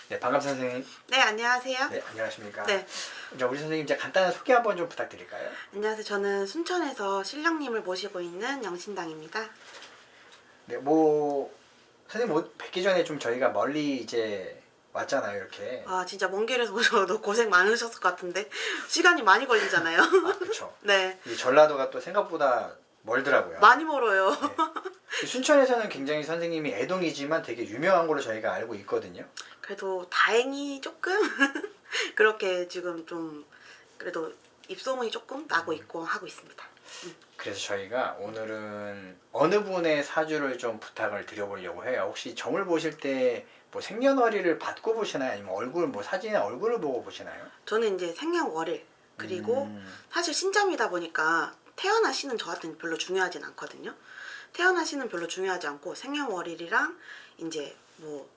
네, 반갑습니다, 선생님. 네, 안녕하세요. 네, 안녕하십니까. 네, 자, 우리 선생님 이제 간단한 소개 한번 좀 부탁드릴까요? 안녕하세요. 저는 순천에서 신령님을 모시고 있는 영신당입니다. 네, 선생님 뵙기 전에 좀 저희가 멀리 이제 왔잖아요, 이렇게. 아, 진짜 먼 길에서 오셔도 고생 많으셨을 것 같은데 시간이 많이 걸리잖아요. 아, 그렇죠. 네, 이 전라도가 또 생각보다 멀더라고요. 많이 멀어요. 네. 이 순천에서는 굉장히 선생님이 애동이지만 되게 유명한 걸로 저희가 알고 있거든요. 그래도 다행히 조금 그렇게 지금 좀 그래도 입소문이 조금 나고 있고 하고 있습니다. 그래서 저희가 오늘은 어느 분의 사주를 좀 부탁을 드려보려고 해요. 혹시 점을 보실 때 뭐 생년월일을 받고 보시나요? 아니면 얼굴 사진이나 얼굴을 보고 보시나요? 저는 이제 생년월일 그리고 사실 신점이다 보니까 태어나시는 저한테는 별로 중요하진 않거든요. 태어나시는 별로 중요하지 않고 생년월일이랑 이제 뭐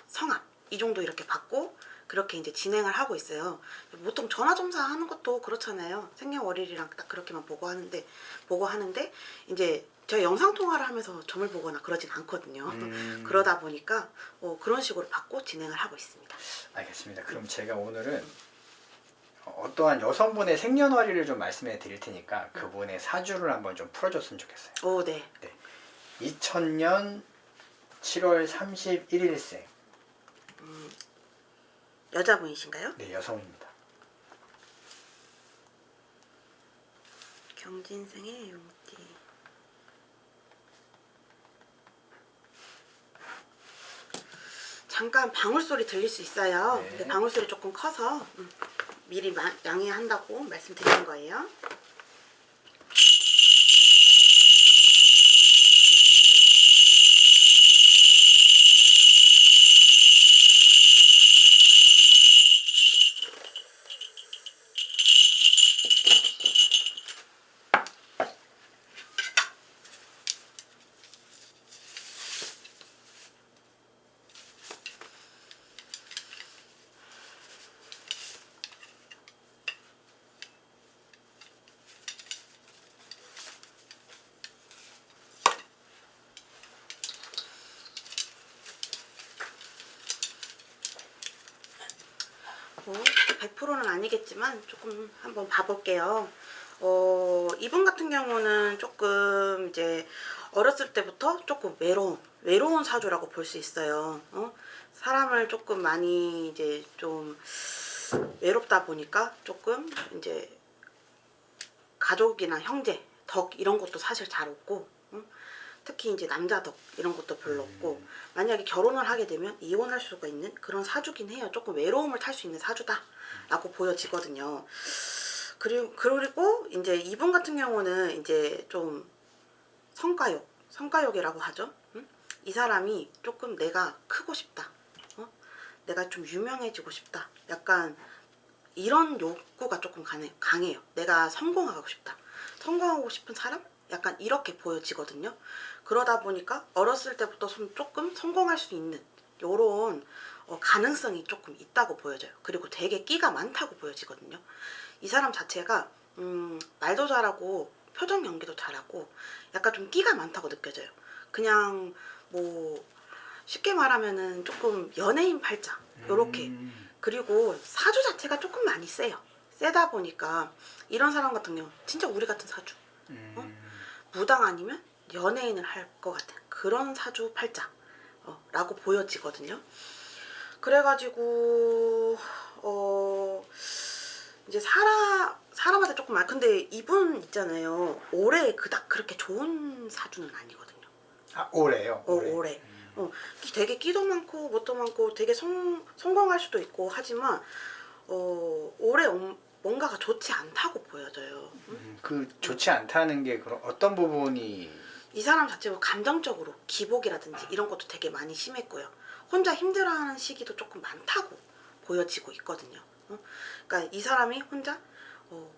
성함 이 정도 이렇게 받고 그렇게 이제 진행을 하고 있어요. 보통 전화점사 하는 것도 그렇잖아요. 생년월일이랑 딱 그렇게만 보고 하는데 이제 저희 영상 통화를 하면서 점을 보거나 그러진 않거든요. 그러다 보니까 그런 식으로 받고 진행을 하고 있습니다. 알겠습니다. 그럼 제가 오늘은 어떠한 여성분의 생년월일을 좀 말씀해 드릴 테니까 그분의 사주를 한번 좀 풀어줬으면 좋겠어요. 오, 네. 2000년 7월 31일생. 여자분이신가요? 네, 여성입니다. 경진생의 용띠. 잠깐 방울소리 들릴 수 있어요. 네. 근데 방울소리 조금 커서 미리 양해한다고 말씀드리는 거예요. 뭐 100%는 아니겠지만 조금 한번 봐볼게요. 이분 같은 경우는 조금 이제 어렸을 때부터 조금 외로운 사주라고 볼 수 있어요. 사람을 조금 많이 이제 좀 외롭다 보니까 조금 이제 가족이나 형제, 덕 이런 것도 사실 잘 없고, 특히 이제 남자 덕 이런 것도 별로 없고, 만약에 결혼을 하게 되면 이혼할 수가 있는 그런 사주긴 해요. 조금 외로움을 탈 수 있는 사주다라고 보여지거든요. 그리고 이제 이분 같은 경우는 이제 좀 성과욕이라고 하죠. 이 사람이 조금 내가 크고 싶다, 내가 좀 유명해지고 싶다, 약간 이런 욕구가 조금 강해요. 내가 성공하고 싶다, 성공하고 싶은 사람? 약간 이렇게 보여지거든요. 그러다 보니까 어렸을 때부터 조금 성공할 수 있는 요런 가능성이 조금 있다고 보여져요. 그리고 되게 끼가 많다고 보여지거든요. 이 사람 자체가 말도 잘하고 표정 연기도 잘하고 약간 좀 끼가 많다고 느껴져요. 그냥 뭐 쉽게 말하면은 조금 연예인 팔자 요렇게. 그리고 사주 자체가 조금 많이 세요. 세다 보니까 이런 사람 같은 경우 진짜 우리 같은 사주, 무당 아니면 연예인을 할 것 같은 그런 사주 팔자 라고 보여지거든요. 그래가지고 이제 사람한테 조금 근데 이분 있잖아요. 올해 그닥 그렇게 좋은 사주는 아니거든요. 아, 올해요? 올해. 되게 끼도 많고 뭣도 많고 되게 성공할 수도 있고 하지만 올해 뭔가가 좋지 않다고 보여져요. 그 좋지 않다는 게 그럼 어떤 부분이? 이 사람 자체로 감정적으로 기복이라든지 이런 것도 되게 많이 심했고요. 혼자 힘들어하는 시기도 조금 많다고 보여지고 있거든요. 그러니까 이 사람이 혼자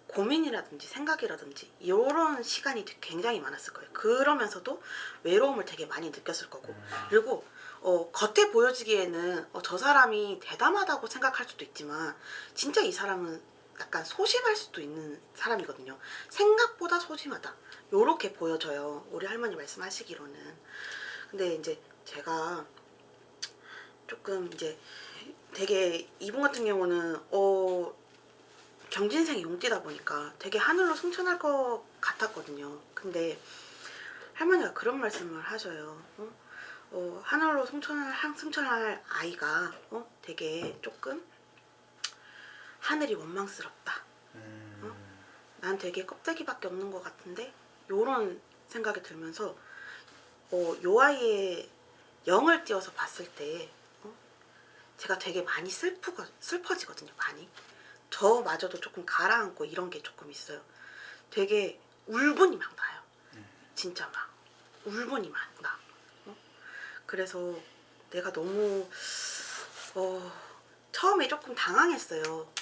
고민이라든지 생각이라든지 이런 시간이 굉장히 많았을 거예요. 그러면서도 외로움을 되게 많이 느꼈을 거고, 그리고 겉에 보여지기에는 저 사람이 대담하다고 생각할 수도 있지만 진짜 이 사람은 약간 소심할 수도 있는 사람이거든요. 생각보다 소심하다 요렇게 보여져요, 우리 할머니 말씀하시기로는. 근데 이제 제가 조금 이제 되게 이분 같은 경우는 경진생 용띠다 보니까 되게 하늘로 승천할 것 같았거든요. 근데 할머니가 그런 말씀을 하셔요. 하늘로 승천할 아이가 되게 조금 하늘이 원망스럽다. 난 되게 껍데기밖에 없는 것 같은데 요런 생각이 들면서 요 아이의 영을 띄워서 봤을 때 제가 되게 많이 슬퍼지거든요. 많이. 저마저도 조금 가라앉고 이런 게 조금 있어요. 되게 울분이 막 나요. 진짜 막 울분이 막 나. 그래서 내가 너무 처음에 조금 당황했어요.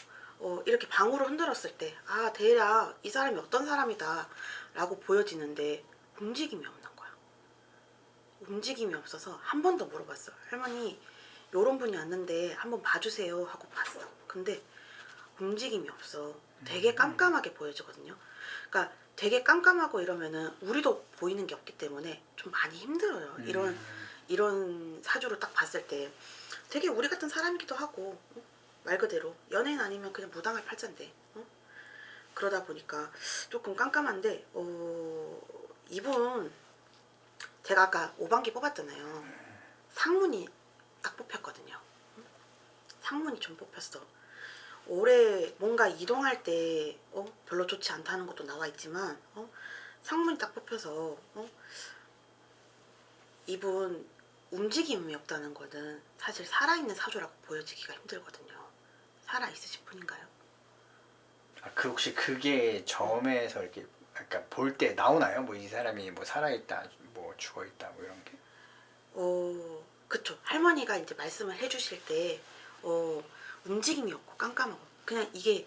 이렇게 방울을 흔들었을 때 대략 이 사람이 어떤 사람이다 라고 보여지는데 움직임이 없는 거야. 움직임이 없어서 한 번 더 물어봤어. 할머니 요런 분이 왔는데 한번 봐주세요 하고 봤어. 근데 움직임이 없어. 되게 깜깜하게 보여지거든요. 그러니까 되게 깜깜하고 이러면은 우리도 보이는 게 없기 때문에 좀 많이 힘들어요. 이런 사주를 딱 봤을 때 되게 우리 같은 사람이기도 하고 말 그대로 연예인 아니면 그냥 무당할 팔자인데 그러다 보니까 조금 깜깜한데 이분 제가 아까 5반기 뽑았잖아요. 상문이 딱 뽑혔거든요. 상문이 좀 뽑혔어. 올해 뭔가 이동할 때 별로 좋지 않다는 것도 나와 있지만 상문이 딱 뽑혀서 이분 움직임이 없다는 거는 사실 살아있는 사주라고 보여지기가 힘들거든요. 살아있으신 분인가요? 그 혹시 그게 점에서 이렇게 약간 볼 때 나오나요? 뭐 이 사람이 뭐 살아있다, 뭐 죽어있다, 뭐 이런 게? 그쵸. 할머니가 이제 말씀을 해주실 때 움직임이 없고 깜깜하고 그냥 이게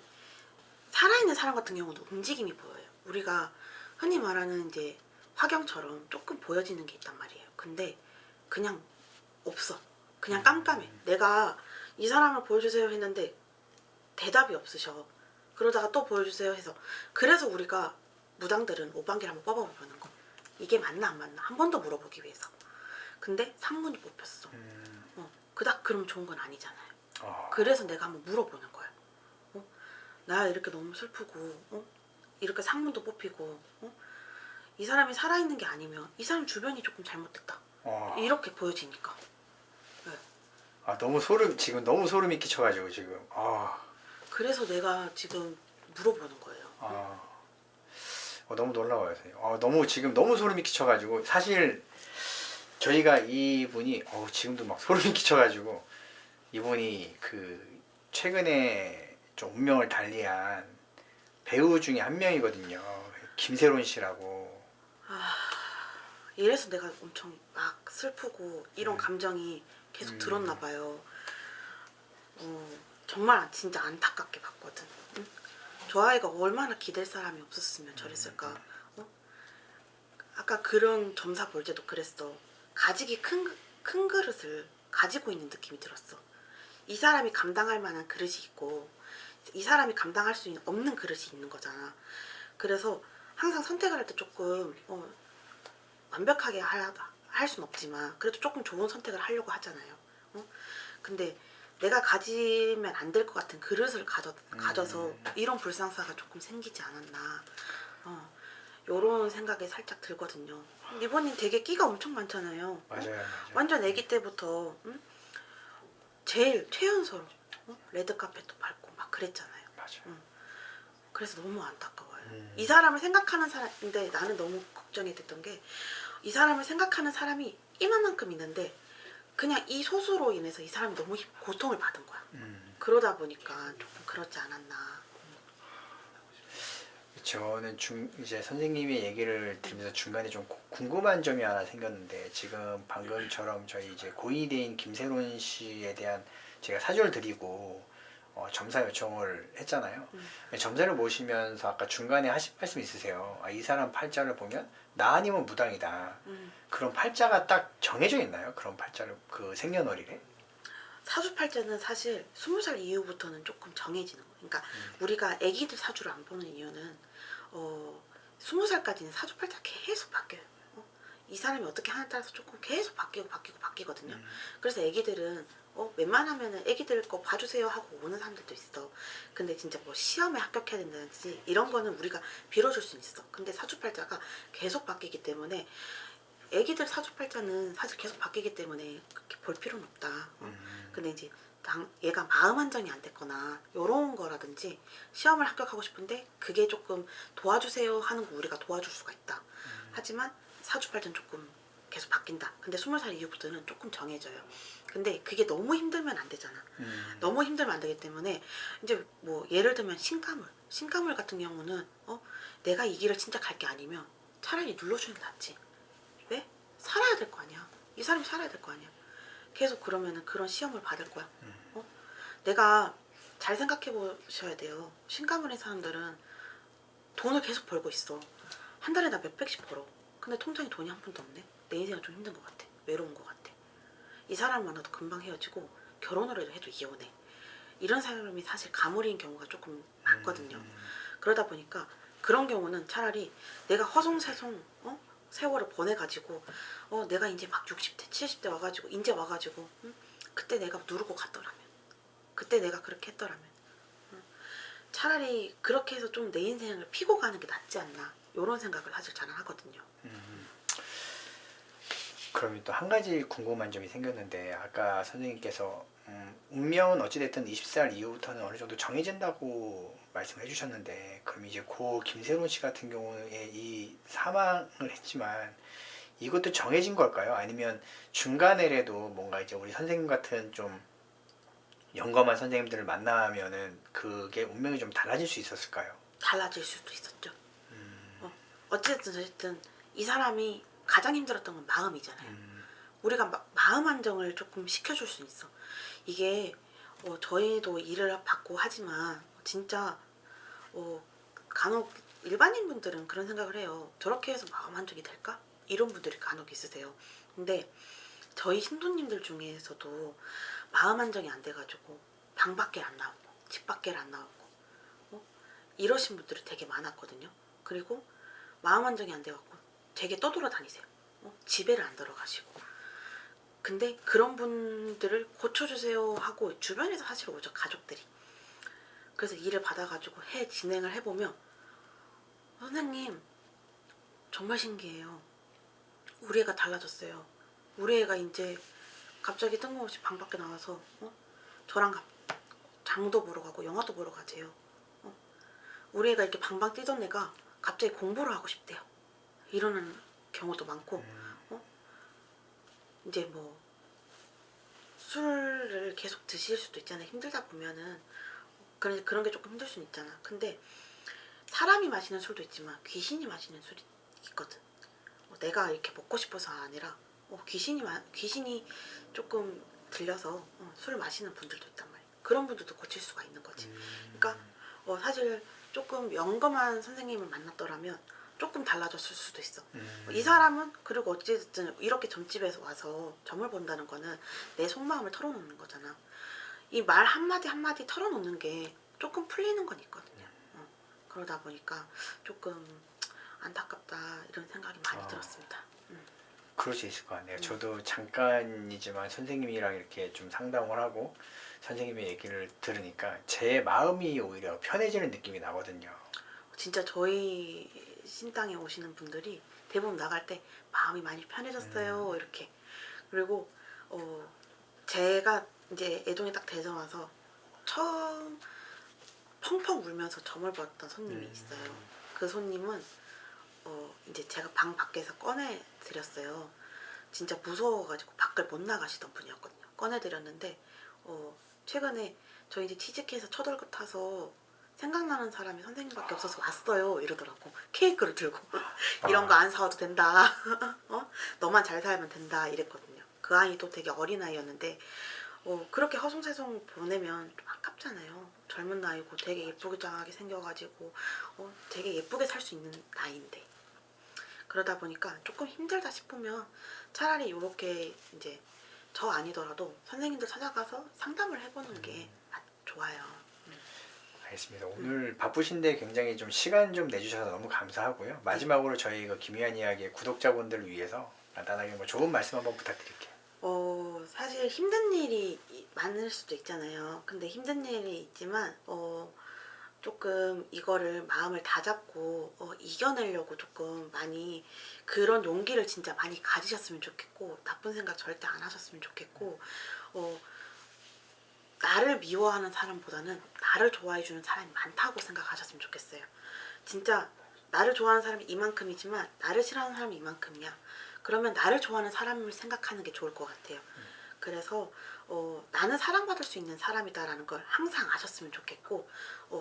살아있는 사람 같은 경우는 움직임이 보여요. 우리가 흔히 말하는 이제 화경처럼 조금 보여지는 게 있단 말이에요. 근데 그냥 없어. 그냥 깜깜해. 내가 이 사람을 보여주세요 했는데 대답이 없으셔. 그러다가 또 보여주세요 해서 그래서 우리가 무당들은 5반기를 한번 뽑아보는 거. 이게 맞나 안 맞나 한 번 더 물어보기 위해서. 근데 상문이 뽑혔어. 그닥 그럼 좋은 건 아니잖아요. 그래서 내가 한번 물어보는 거야. 나 이렇게 너무 슬프고 이렇게 상문도 뽑히고 이 사람이 살아있는 게 아니면 이 사람 주변이 조금 잘못됐다. 이렇게 보여지니까. 네. 너무 지금 너무 소름이 끼쳐가지고 지금. 그래서 내가 지금 물어보는 거예요. 너무 놀라워요, 선생님. 너무 지금 너무 소름이 끼쳐가지고 사실 저희가 이분이 지금도 막 소름이 끼쳐가지고 이분이 그 최근에 좀 운명을 달리한 배우 중에 한 명이거든요. 김세론 씨라고. 이래서 내가 엄청 막 슬프고 이런 감정이 계속 들었나 봐요. 정말 진짜 안타깝게 봤거든. 응? 저 아이가 얼마나 기댈 사람이 없었으면 저랬을까. 아까 그런 점사 볼 때도 그랬어. 가지기 큰 그릇을 가지고 있는 느낌이 들었어. 이 사람이 감당할 만한 그릇이 있고 이 사람이 감당할 수 없는 그릇이 있는 거잖아. 그래서 항상 선택을 할 때 조금 완벽하게 할 순 없지만 그래도 조금 좋은 선택을 하려고 하잖아요. 근데 내가 가지면 안 될 것 같은 그릇을 가져서 이런 불상사가 조금 생기지 않았나. 요런 생각이 살짝 들거든요. 이번엔 되게 끼가 엄청 많잖아요. 맞아요. 완전 아기 때부터 제일 최연소로 레드카펫도 밟고 막 그랬잖아요. 맞아요. 그래서 너무 안타까워요. 이 사람을 생각하는 사람인데 나는 너무 걱정이 됐던 게 이 사람을 생각하는 사람이 이만큼 있는데 그냥 이 소수로 인해서 이 사람이 너무 고통을 받은 거야. 그러다 보니까 조금 그렇지 않았나. 저는 이제 선생님의 얘기를 들으면서 중간에 좀 궁금한 점이 하나 생겼는데 지금 방금처럼 저희 이제 고위대인 김세론 씨에 대한 제가 사주를 드리고 점사 요청을 했잖아요. 점사를 모시면서 아까 중간에 하신 말씀 있으세요. 이 사람 팔자를 보면 나 아니면 무당이다. 그런 팔자가 딱 정해져 있나요? 그런 팔자를 그 생년월일에? 사주팔자는 사실 20살 이후부터는 조금 정해지는 거예요. 그러니까 우리가 아기들 사주를 안 보는 이유는 20살까지는 사주팔자가 계속 바뀌어요. 이 사람이 어떻게 하냐에 따라서 조금 계속 바뀌거든요. 그래서 아기들은 웬만하면은 애기들 거 봐주세요 하고 오는 사람들도 있어. 근데 진짜 뭐 시험에 합격해야 된다든지 이런 거는 우리가 빌어줄 수는 있어. 근데 사주팔자가 계속 바뀌기 때문에 애기들 사주팔자는 사실 계속 바뀌기 때문에 그렇게 볼 필요는 없다. 근데 이제 얘가 마음 안정이 안 됐거나 요런 거라든지 시험을 합격하고 싶은데 그게 조금 도와주세요 하는 거 우리가 도와줄 수가 있다. 하지만 사주팔자는 조금 계속 바뀐다. 근데 20살 이후부터는 조금 정해져요. 근데 그게 너무 힘들면 안 되잖아. 너무 힘들면 안 되기 때문에 이제 뭐 예를 들면 신가물 같은 경우는 내가 이 길을 진짜 갈 게 아니면 차라리 눌러주는 게 낫지. 왜? 살아야 될 거 아니야. 이 사람이 살아야 될 거 아니야. 계속 그러면은 그런 시험을 받을 거야. 내가 잘 생각해 보셔야 돼요. 신가물인 사람들은 돈을 계속 벌고 있어. 한 달에 나 몇백씩 벌어. 근데 통장에 돈이 한 푼도 없네. 내 인생은 좀 힘든 것 같아. 외로운 것 같아. 이 사람 만나도 금방 헤어지고 결혼을 해도 이혼해. 이런 사람이 사실 가물인 경우가 조금 많거든요. 그러다 보니까 그런 경우는 차라리 내가 허송세송 세월을 보내가지고 내가 이제 막 60대 70대 와가지고 이제 와가지고 그때 내가 누르고 갔더라면, 그때 내가 그렇게 했더라면 차라리 그렇게 해서 좀 내 인생을 피고 가는 게 낫지 않나, 이런 생각을 사실 저는 하거든요. 그러면 또 한 가지 궁금한 점이 생겼는데, 아까 선생님께서 운명은 어찌됐든 20살 이후부터는 어느 정도 정해진다고 말씀해 주셨는데, 그럼 이제 고 김세론 씨 같은 경우에 이 사망을 했지만 이것도 정해진 걸까요? 아니면 중간에라도 뭔가 이제 우리 선생님 같은 좀 영검한 선생님들을 만나면은 그게 운명이 좀 달라질 수 있었을까요? 달라질 수도 있었죠. 어쨌든 이 사람이 가장 힘들었던 건 마음이잖아요. 우리가 마음 안정을 조금 시켜줄 수 있어. 이게 저희도 일을 받고 하지만 진짜 간혹 일반인 분들은 그런 생각을 해요. 저렇게 해서 마음 안정이 될까? 이런 분들이 간혹 있으세요. 근데 저희 신도님들 중에서도 마음 안정이 안 돼가지고 방 밖에 안 나오고 집 밖에 안 나오고 이러신 분들이 되게 많았거든요. 그리고 마음 안정이 안 돼갖고 되게 떠돌아다니세요. 집에를 안 들어가시고. 근데 그런 분들을 고쳐주세요 하고 주변에서 사실 오죠, 가족들이. 그래서 일을 받아가지고 진행을 해보면 선생님 정말 신기해요. 우리 애가 달라졌어요. 우리 애가 이제 갑자기 뜬금없이 방 밖에 나와서 저랑 장도 보러 가고 영화도 보러 가재요. 우리 애가 이렇게 방방 뛰던 애가 갑자기 공부를 하고 싶대요. 이러는 경우도 많고 이제 뭐 술을 계속 드실 수도 있잖아요. 힘들다 보면은 그런 게 조금 힘들 수는 있잖아. 근데 사람이 마시는 술도 있지만 귀신이 마시는 술이 있거든. 내가 이렇게 먹고 싶어서 아니라 귀신이 조금 들려서 술을 마시는 분들도 있단 말이야. 그런 분들도 고칠 수가 있는 거지. 그러니까 사실 조금 영검한 선생님을 만났더라면 조금 달라졌을 수도 있어. 이 사람은 그리고 어찌됐든 이렇게 점집에서 와서 점을 본다는 거는 내 속마음을 털어놓는 거잖아. 이 말 한마디 한마디 털어놓는 게 조금 풀리는 건 있거든요. 그러다 보니까 조금 안타깝다 이런 생각이 많이 들었습니다. 그럴 수 있을 것 같네요. 저도 잠깐이지만 선생님이랑 이렇게 좀 상담을 하고 선생님의 얘기를 들으니까 제 마음이 오히려 편해지는 느낌이 나거든요. 진짜 저희 신당에 오시는 분들이 대부분 나갈 때 마음이 많이 편해졌어요 이렇게. 그리고 제가 이제 애동에 딱 대전 와서 처음 펑펑 울면서 점을 봤던 손님이 있어요. 그 손님은 이제 제가 방 밖에서 꺼내 드렸어요. 진짜 무서워가지고 밖을 못 나가시던 분이었거든요. 꺼내 드렸는데 최근에 저 이제 취직해서 첫 월급 타서 생각나는 사람이 선생님밖에 없어서 왔어요 이러더라고. 케이크를 들고 이런 거 안 사와도 된다. 너만 잘 살면 된다 이랬거든요. 그 아이도 되게 어린 아이였는데 그렇게 허송세송 보내면 좀 아깝잖아요. 젊은 나이고 되게 예쁘장하게 생겨가지고 되게 예쁘게 살 수 있는 나이인데. 그러다 보니까 조금 힘들다 싶으면 차라리 이렇게 이제 저 아니더라도 선생님들 찾아가서 상담을 해보는 게 좋아요. 알겠습니다. 오늘 바쁘신데 굉장히 좀 시간 좀 내주셔서 너무 감사하고요. 마지막으로 저희 그 김희한 이야기의 구독자분들을 위해서 간단하게 뭐 좋은 말씀 한번 부탁드릴게요. 사실 힘든 일이 많을 수도 있잖아요. 근데 힘든 일이 있지만 조금 이거를 마음을 다잡고 이겨내려고 조금 많이 그런 용기를 진짜 많이 가지셨으면 좋겠고 나쁜 생각 절대 안 하셨으면 좋겠고 나를 미워하는 사람보다는 나를 좋아해주는 사람이 많다고 생각하셨으면 좋겠어요. 진짜 나를 좋아하는 사람이 이만큼이지만 나를 싫어하는 사람이 이만큼이야. 그러면 나를 좋아하는 사람을 생각하는 게 좋을 것 같아요. 그래서 나는 사랑받을 수 있는 사람이다라는 걸 항상 아셨으면 좋겠고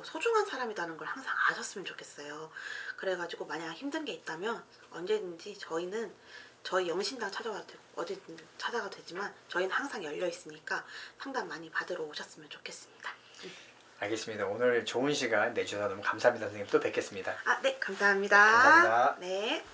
소중한 사람이라는 걸 항상 아셨으면 좋겠어요. 그래가지고 만약 힘든 게 있다면 언제든지 저희 영신당 찾아가도 되고 어디든 찾아가도 되지만 저희는 항상 열려 있으니까 상담 많이 받으러 오셨으면 좋겠습니다. 알겠습니다. 오늘 좋은 시간 내주셔서 너무 감사합니다. 선생님 또 뵙겠습니다. 네, 감사합니다. 감사합니다. 네.